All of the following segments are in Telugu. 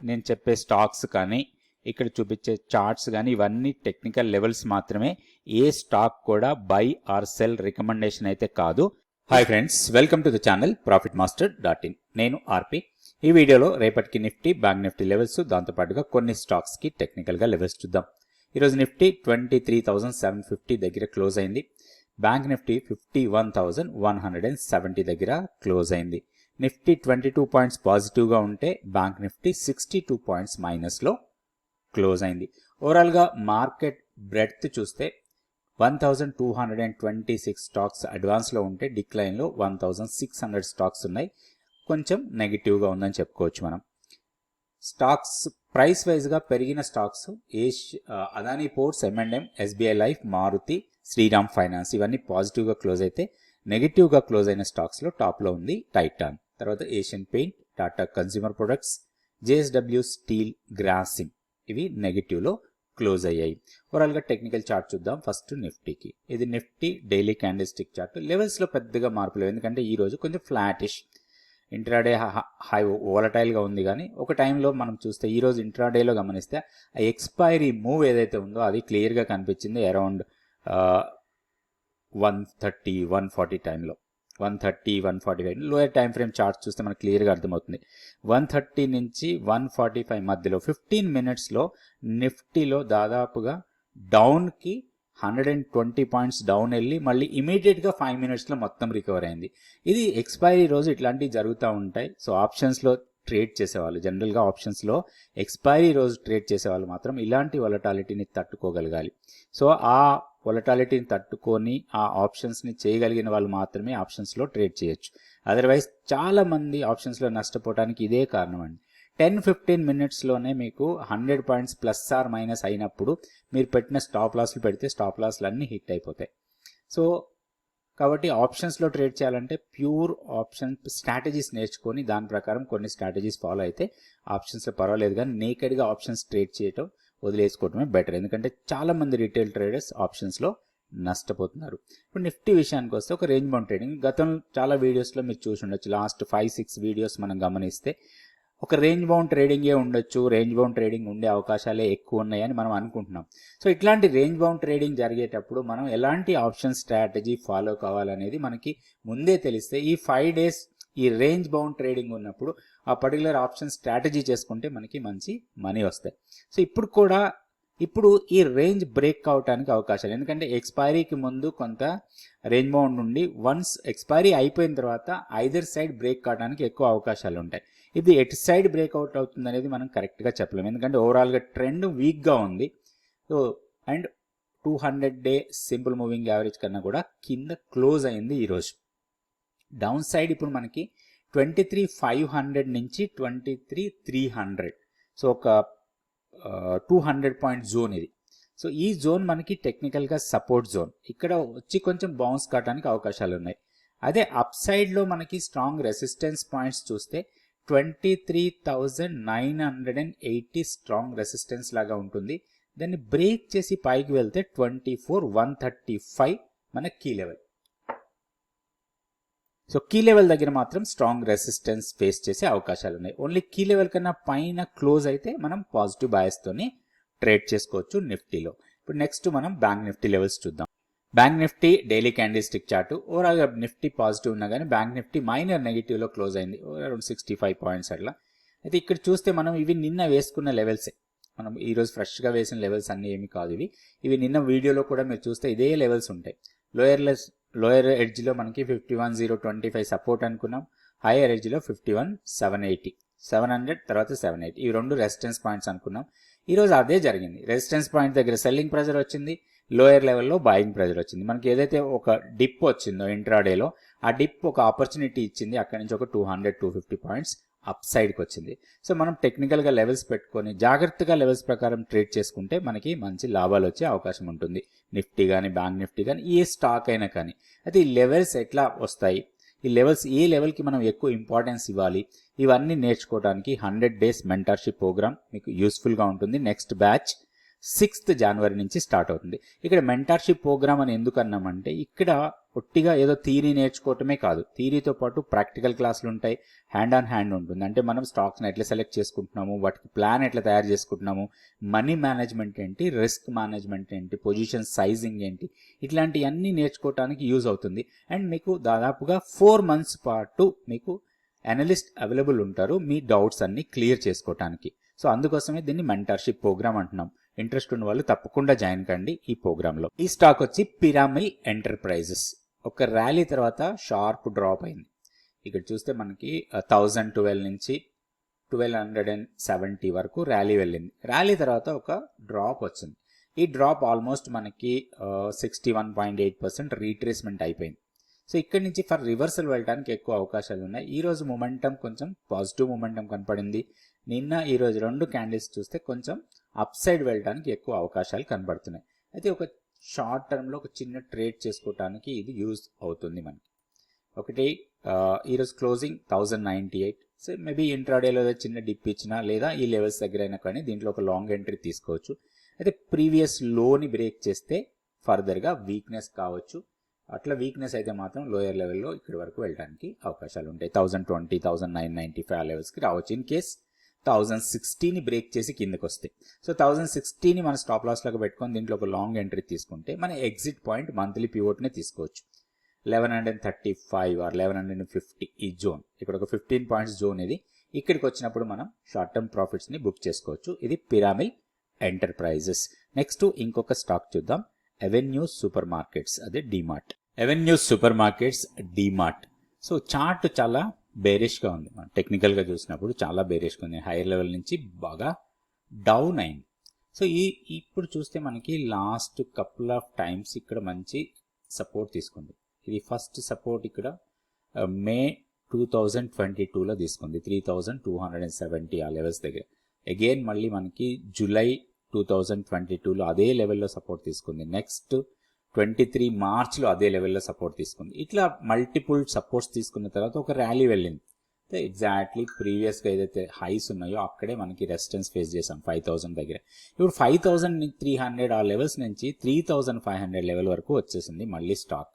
నేను చెప్పే స్టాక్స్ కానీ ఇక్కడ చూపించే చార్ట్స్ కానీ ఇవన్నీ టెక్నికల్ లెవెల్స్ మాత్రమే. ఏ స్టాక్ కూడా బై ఆర్ సెల్ రికమెండేషన్ అయితే కాదు. Hi friends, welcome to the channel profitmaster.in. నేను ఆర్పి. ఈ వీడియోలో రేపటికి నిఫ్టీ, బ్యాంక్ నిఫ్టీ లెవెల్స్, దాంతోపాటుగా కొన్ని స్టాక్స్కి టెక్నికల్గా లెవెల్స్ చూద్దాం. ఈరోజు నిఫ్టీ 23,750 దగ్గర క్లోజ్ అయింది. బ్యాంక్ నిఫ్టీ 51,170 దగ్గర క్లోజ్ అయింది. నిఫ్టీ 22 పాయింట్స్ పాజిటివ్గా ఉంటే బ్యాంక్ నిఫ్టీ 62 పాయింట్స్ మైనస్లో క్లోజ్ అయింది. ఓవరాల్గా మార్కెట్ బ్రెడ్త్ చూస్తే 1,226 స్టాక్స్ అడ్వాన్స్లో ఉంటే డిక్లైన్లో 1,600 స్టాక్స్ ఉన్నాయి. కొంచెం నెగిటివ్గా ఉందని చెప్పుకోవచ్చు మనం. స్టాక్స్ ప్రైస్ వైజ్గా పెరిగిన stocks Adani ports, M&M, SBI life, Maruti, Shriram finance ఇవన్నీ పాజిటివ్గా క్లోజ్ అయితే, నెగిటివ్గా క్లోజ్ అయిన స్టాక్స్లో టాప్లో ఉంది టైటాన్, తర్వాత Asian paint, Tata consumer products, JSW steel, Grasim ఇవి నెగిటివ్లో క్లోజ్ అయ్యాయి. ఓవరాల్గా టెక్నికల్ చార్ట్ చూద్దాం. ఫస్ట్ నిఫ్టీకి. ఇది Nifty daily candle stick chart. లెవెల్స్లో పెద్దగా మార్పు లేవు, ఎందుకంటే ఈరోజు కొంచెం ఫ్లాటిష్, ఇంట్రాడే హై వోలటైల్గా ఉంది. కానీ ఒక టైంలో మనం చూస్తే ఈరోజు ఇంట్రాడేలో గమనిస్తే ఆ ఎక్స్పైరీ మూవ్ ఏదైతే ఉందో అది క్లియర్గా కనిపించింది. అరౌండ్ 130, 140 టైంలో 130, 145 లోయర్ టైం ఫ్రేమ్ చార్ట్ చూస్తే మనకు క్లియర్గా అర్థమవుతుంది. 130 నుంచి 145 మధ్యలో 15 మినిట్స్లో నిఫ్టీలో దాదాపుగా డౌన్కి 120 పాయింట్స్ డౌన్ వెళ్ళి మళ్ళీ ఇమీడియట్గా 5 మినిట్స్లో మొత్తం రికవర్ అయింది. ఇది ఎక్స్పైరీ రోజు ఇట్లాంటివి జరుగుతూ ఉంటాయి. సో ఆప్షన్స్లో ట్రేడ్ చేసేవాళ్ళు, జనరల్గా ఆప్షన్స్లో ఎక్స్పైరీ రోజు ట్రేడ్ చేసేవాళ్ళు మాత్రం ఇలాంటి వొలటాలిటీని తట్టుకోగలగాలి. సో ఆ వొలటాలిటీని తట్టుకొని ఆ ఆప్షన్స్ని చేయగలిగిన వాళ్ళు మాత్రమే ఆప్షన్స్లో ట్రేడ్ చేయొచ్చు. అదర్వైజ్ చాలామంది ఆప్షన్స్లో నష్టపోవడానికి ఇదే కారణం అండి. 10-15 మినిట్స్లోనే మీకు 100 పాయింట్స్ ప్లస్ ఆర్ మైనస్ అయినప్పుడు మీరు పెట్టిన స్టాప్ లాస్లు పెడితే స్టాప్ లాస్లు అన్నీ హిట్ అయిపోతాయి. సో కాబట్టి ఆప్షన్స్లో ట్రేడ్ చేయాలంటే ప్యూర్ ఆప్షన్ స్ట్రాటజీస్ నేర్చుకొని దాని ప్రకారం కొన్ని స్ట్రాటజీస్ ఫాలో అయితే ఆప్షన్స్లో పర్వాలేదు. కానీ నేకెడ్గా ఆప్షన్స్ ట్రేడ్ చేయటం వదిలేసుకోవటమే బెటర్, ఎందుకంటే చాలామంది రీటైల్ ట్రేడర్స్ ఆప్షన్స్లో నష్టపోతున్నారు. ఇప్పుడు నిఫ్టీ విషయానికి వస్తే ఒక రేంజ్ బౌండ్ ట్రేడింగ్ గతంలో చాలా వీడియోస్లో మీరు చూసి ఉండొచ్చు. లాస్ట్ 5-6 వీడియోస్ మనం గమనిస్తే ఒక రేంజ్ బౌండ్ ట్రేడింగే ఉండొచ్చు, రేంజ్ బౌండ్ ట్రేడింగ్ ఉండే అవకాశాలే ఎక్కువ ఉన్నాయని మనం అనుకుంటున్నాం. సో ఇట్లాంటి రేంజ్ బౌండ్ ట్రేడింగ్ జరిగేటప్పుడు మనం ఎలాంటి ఆప్షన్ స్ట్రాటజీ ఫాలో కావాలనేది మనకి ముందే తెలిస్తే ఈ 5 డేస్ ఈ రేంజ్ బౌండ్ ట్రేడింగ్ ఉన్నప్పుడు ఆ పర్టికులర్ ఆప్షన్ స్ట్రాటజీ చేసుకుంటే మనకి మంచి మనీ వస్తాయి. సో ఇప్పుడు ఈ రేంజ్ బ్రేక్ అవడానికి అవకాశాలు, ఎందుకంటే ఎక్స్పైరీకి ముందు కొంత రేంజ్ బౌండ్ ఉండి వన్స్ ఎక్స్పైరీ అయిపోయిన తర్వాత ఐదర్ సైడ్ బ్రేక్ కావడానికి ఎక్కువ అవకాశాలు ఉంటాయి. ఇది ఎటు సైడ్ బ్రేక్అవుట్ అవుతుంది అనేది మనం కరెక్ట్గా చెప్పలేము, ఎందుకంటే ఓవరాల్గా ట్రెండ్ వీక్గా ఉంది. So and 200 day simple moving average కన్నా కూడా కింద క్లోజ్ అయింది ఈరోజు. డౌన్ సైడ్ ఇప్పుడు మనకి 23,500 నుంచి 23,300, సో ఒక 200 పాయింట్ జోన్ ఇది. సో ఈ జోన్ మనకి టెక్నికల్గా సపోర్ట్ జోన్. ఇక్కడ వచ్చి కొంచెం బౌన్స్ కావడానికి అవకాశాలు ఉన్నాయి. అదే అప్ సైడ్లో మనకి స్ట్రాంగ్ రెసిస్టెన్స్ పాయింట్స్ చూస్తే 23,980 స్ట్రాంగ్ రెసిస్టెన్స్ లాగా ఉంటుంది. దాన్ని బ్రేక్ చేసి పైకి వెళ్తే 24,135 మన key level. So key level దగ్గర మాత్రం స్ట్రాంగ్ రెసిస్టెన్స్ ఫేస్ చేసే అవకాశాలు ఉన్నాయి. ఓన్లీ కీ లెవెల్ కన్నా పైన క్లోజ్ అయితే మనం పాజిటివ్ బయాస్తోని ట్రేడ్ చేసుకోవచ్చు నిఫ్టీలో. ఇప్పుడు నెక్స్ట్ మనం బ్యాంక్ నిఫ్టీ లెవెల్స్ చూద్దాం. Bank Nifty daily candle stick chart. ఓవరాల్గా నిఫ్టీ పాజిటివ్ ఉన్నా కానీ బ్యాంక్ నిఫ్టీ మైనర్ నెగిటివ్లో క్లోజ్ అయింది, అరౌండ్ 65 పాయింట్స్ అట్లా. అయితే ఇక్కడ చూస్తే మనం ఇవి నిన్న వేసుకున్న లెవెల్సే, మనం ఈరోజు ఫ్రెష్గా వేసిన లెవెల్స్ అన్నీ ఏమి కాదు. ఇవి నిన్న వీడియోలో కూడా మీరు చూస్తే ఇదే లెవెల్స్ ఉంటాయి. లోయర్ ఎడ్జ్లో మనకి 51,025 సపోర్ట్ అనుకున్నాం, హైయర్ ఎడ్జ్లో 51,780, 700 తర్వాత 780 ఇవి రెండు రెసిస్టెన్స్ పాయింట్స్ అనుకున్నాం. ఈరోజు అదే జరిగింది. రెసిస్టెన్స్ పాయింట్ దగ్గర సెల్లింగ్ ప్రెజర్ వచ్చింది, లోయర్ లెవెల్లో బాయింగ్ ప్రెజర్ వచ్చింది. మనకి ఏదైతే ఒక డిప్ వచ్చిందో ఇంట్రాడేలో ఆ డిప్ ఒక ఆపర్చునిటీ ఇచ్చింది, అక్కడి నుంచి ఒక 200-250 పాయింట్స్ అప్ సైడ్కి వచ్చింది. సో మనం టెక్నికల్గా లెవెల్స్ పెట్టుకొని జాగ్రత్తగా లెవెల్స్ ప్రకారం ట్రేడ్ చేసుకుంటే మనకి మంచి లాభాలు వచ్చే అవకాశం ఉంటుంది. నిఫ్టీ కానీ బ్యాంక్ నిఫ్టీ కానీ ఏ స్టాక్ అయినా కానీ. అయితే ఈ లెవెల్స్ ఎట్లా వస్తాయి, ఈ లెవెల్స్ ఏ లెవెల్కి మనం ఎక్కువ ఇంపార్టెన్స్ ఇవ్వాలి, ఇవన్నీ నేర్చుకోవడానికి 100 డేస్ మెంటర్షిప్ ప్రోగ్రామ్ మీకు యూస్ఫుల్గా ఉంటుంది. నెక్స్ట్ బ్యాచ్ 6th జనవరి నుంచి స్టార్ట్ అవుతుంది. ఇక్కడ మెంటార్షిప్ ప్రోగ్రామ్ అని ఎందుకు అన్నామంటే ఇక్కడ ఒట్టిగా ఏదో థియరీ నేర్చుకోవటమే కాదు, థియరీతో పాటు ప్రాక్టికల్ క్లాసులు ఉంటాయి, హ్యాండ్ ఆన్ హ్యాండ్ ఉంటుంది. అంటే మనం స్టాక్స్ని ఎట్లా సెలెక్ట్ చేసుకుంటున్నాము, వాటికి ప్లాన్ ఎట్లా తయారు చేసుకుంటున్నాము, మనీ మేనేజ్మెంట్ ఏంటి, రిస్క్ మేనేజ్మెంట్ ఏంటి, పొజిషన్ సైజింగ్ ఏంటి, ఇట్లాంటివన్నీ నేర్చుకోవడానికి యూజ్ అవుతుంది. అండ్ మీకు దాదాపుగా 4 months పాటు మీకు అనలిస్ట్ అవైలబుల్ ఉంటారు మీ డౌట్స్ అన్ని క్లియర్ చేసుకోవటానికి. సో అందుకోసమే దీన్ని మెంటర్షిప్ ప్రోగ్రామ్ అంటున్నాం. ఇంట్రెస్ట్ ఉన్న వాళ్ళు తప్పకుండా జాయిన్ కండి ఈ ప్రోగ్రాంలో. ఈ స్టాక్ వచ్చి పిరామిల్ ఎంటర్ప్రైజెస్. ఒక ర్యాలీ తర్వాత షార్ప్ డ్రాప్ అయింది. ఇక్కడ చూస్తే మనకి 1012 నుంచి 1270 వరకు ర్యాలీ వెళ్ళింది. ర్యాలీ తర్వాత ఒక డ్రాప్ వచ్చింది. ఈ డ్రాప్ ఆల్మోస్ట్ మనకి 61.8% రీట్రేస్మెంట్ అయిపోయింది. సో ఇక్కడ నుంచి ఫర్ రివర్సల్ వెళ్ళడానికి ఎక్కువ అవకాశాలు ఉన్నాయి. ఈ రోజు మొమెంటం కొంచెం పాజిటివ్ మొమెంటం కనపడింది. నిన్న ఈ రోజు 2 క్యాండిల్స్ చూస్తే కొంచెం అప్ సైడ్ వెళ్ళడానికి ఎక్కువ అవకాశాలు కనబడుతున్నాయి. అయితే ఒక షార్ట్ టర్మ్లో ఒక చిన్న ట్రేడ్ చేసుకోవడానికి ఇది యూజ్ అవుతుంది మనకి. ఒకటి ఈరోజు క్లోజింగ్ 1098. సో మేబీ ఇంట్రాడేలో చిన్న డిప్ ఇచ్చినా లేదా ఈ లెవెల్స్ దగ్గర అయినా కానీ దీంట్లో ఒక లాంగ్ ఎంట్రీ తీసుకోవచ్చు. అయితే ప్రీవియస్ లోని బ్రేక్ చేస్తే ఫర్దర్గా వీక్నెస్ కావచ్చు. అట్లా వీక్నెస్ అయితే మాత్రం లోయర్ లెవెల్లో ఇక్కడి వరకు వెళ్ళడానికి అవకాశాలు ఉంటాయి. 1020, 1995 లెవెల్స్కి రావచ్చు. ఇన్ కేస్ 1060ని బ్రేక్ చేసి కిందకి వస్తాయి. సో 1060ని మన స్టాప్ లాస్ లాగా పెట్టుకొని దీంట్లో ఒక లాంగ్ ఎంట్రీ తీసుకుంటే మన ఎగ్జిట్ పాయింట్ మంత్లీ పివోట్నే తీసుకోవచ్చు. 1135 ఆర్ 1150 ఈ జోన్, ఇక్కడ ఒక 15 పాయింట్స్ జోన్ ఇది. ఇక్కడికి వచ్చినప్పుడు మనం షార్ట్ టర్మ్ ప్రాఫిట్స్ని బుక్ చేసుకోవచ్చు. ఇది పిరామిల్ ఎంటర్ప్రైజెస్. నెక్స్ట్ ఇంకొక స్టాక్ చూద్దాం, అవెన్యూ సూపర్ మార్కెట్స్, అదే DMart. Avenue super markets, DMart. So chart చాలా బేరిష్గా ఉంది. మనం టెక్నికల్గా చూసినప్పుడు చాలా బేరిష్గా ఉంది. హైయర్ లెవెల్ నుంచి బాగా డౌన్ అయింది. సో ఇప్పుడు చూస్తే మనకి లాస్ట్ కపుల్ ఆఫ్ టైమ్స్ ఇక్కడ మంచి సపోర్ట్ తీసుకుంది. ఇది ఫస్ట్ సపోర్ట్ ఇక్కడ మే 2022లో తీసుకుంది 3270 ఆ లెవెల్స్ దగ్గర. అగైన్ మళ్ళీ మనకి జూలై 2022లో అదే లెవెల్లో సపోర్ట్ తీసుకుంది. నెక్స్ట్ 23 మార్చ్లో అదే లెవెల్లో సపోర్ట్ తీసుకుంది. ఇట్లా మల్టిపుల్ సపోర్ట్స్ తీసుకున్న తర్వాత ఒక ర్యాలీ వెళ్ళింది. ఎగ్జాక్ట్లీ ప్రీవియస్గా ఏదైతే హైస్ ఉన్నాయో అక్కడే మనకి రెసిస్టెన్స్ ఫేస్ చేసాం 5000 దగ్గర. ఇప్పుడు 5300 ఆ లెవెల్స్ నుంచి 3500 లెవెల్ వరకు వచ్చేసింది మళ్ళీ స్టాక్.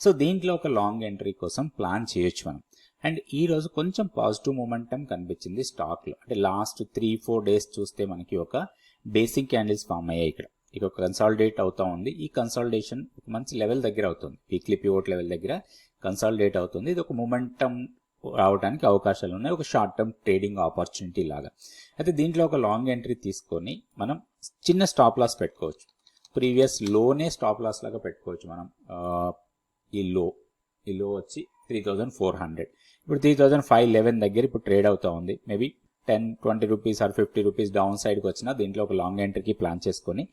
సో దీంట్లో ఒక లాంగ్ ఎంట్రీ కోసం ప్లాన్ చేయొచ్చు మనం. అండ్ ఈ రోజు కొంచెం పాజిటివ్ మూమెంటం కనిపించింది స్టాక్లో. అంటే లాస్ట్ 3-4 డేస్ చూస్తే మనకి ఒక బేసిక్ క్యాండిల్స్ ఫామ్ అయ్యాయి. ఇక్కడ ఒక కన్సాలిడేట్ అవుతా ఉంది. ఈ కన్సాలిడేషన్ ఒక మంచి లెవెల్ దగ్గర అవుతుంది, వీక్లీ పివోట్ లెవెల్ దగ్గర కన్సాలిడేట్ అవుతుంది. ఇది ఒక మూమెంటం రావడానికి అవకాశాలు ఉన్నాయి, ఒక షార్ట్ టర్మ్ ట్రేడింగ్ ఆపర్చునిటీ లాగా. అయితే దీంట్లో ఒక లాంగ్ ఎంట్రీ తీసుకొని మనం చిన్న స్టాప్ లాస్ పెట్టుకోవచ్చు. ప్రీవియస్ లోనే స్టాప్ లాస్ లాగా పెట్టుకోవచ్చు మనం. ఈ లో వచ్చి 3400. ఇప్పుడు 3511 దగ్గర ఇప్పుడు ట్రేడ్ అవుతా ఉంది. Maybe 10-20 rupees or 50 rupees down సైడ్కి వచ్చినా దీంట్లో ఒక లాంగ్ ఎంట్రీకి ప్లాన్ చేసుకొని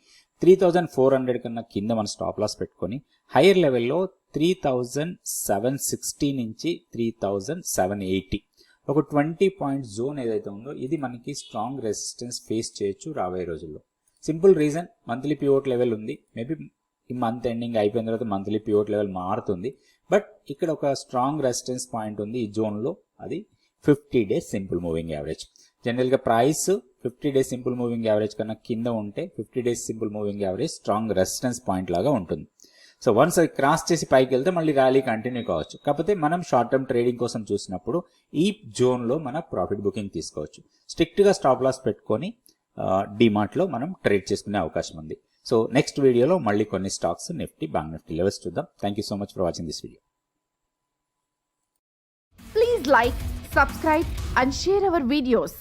3400 కన్నా కింద మన స్టాప్ లాస్ పెట్టుకొని హైయర్ లెవెల్లో 3760 నుంచి 3780 ఒక 20 పాయింట్ జోన్ ఏదైతే ఉందో ఇది మనకి స్ట్రాంగ్ రెసిస్టెన్స్ ఫేస్ చేయొచ్చు రాబోయే రోజుల్లో. Simple reason, monthly pivot level ఉంది. మేబీ ఈ మంత్ ఎండింగ్ అయిపోయిన తర్వాత మంత్లీ పివోట్ లెవెల్ మారుతుంది. బట్ ఇక్కడ ఒక స్ట్రాంగ్ రెసిస్టెన్స్ పాయింట్ ఉంది ఈ జోన్లో, అది 50 డేస్ సింపుల్ మూవింగ్ యావరేజ్. జనరల్గా price 50 days simple moving average కన్నా కింద ఉంటే 50 days simple moving average strong resistance point లాగా ఉంటుంది. సో వన్స్ అది క్రాస్ చేసి పైకి వెళ్తే మళ్ళీ ర్యాలీ కంటిన్యూ కావచ్చు. కాకపోతే మనం షార్ట్ టర్మ్ ట్రేడింగ్ కోసం చూసినప్పుడు ఈ జోన్లో మన ప్రాఫిట్ బుకింగ్ తీసుకోవచ్చు. స్ట్రిక్ట్గా స్టాప్ లాస్ పెట్టుకొని డిమార్ట్లో మనం ట్రేడ్ చేసుకునే అవకాశం ఉంది. సో నెక్స్ట్ వీడియోలో మళ్ళీ కొన్ని stocks Nifty, bank Nifty levels చూద్దాం. Thank you so much for watching this video. Please like, subscribe and share our videos.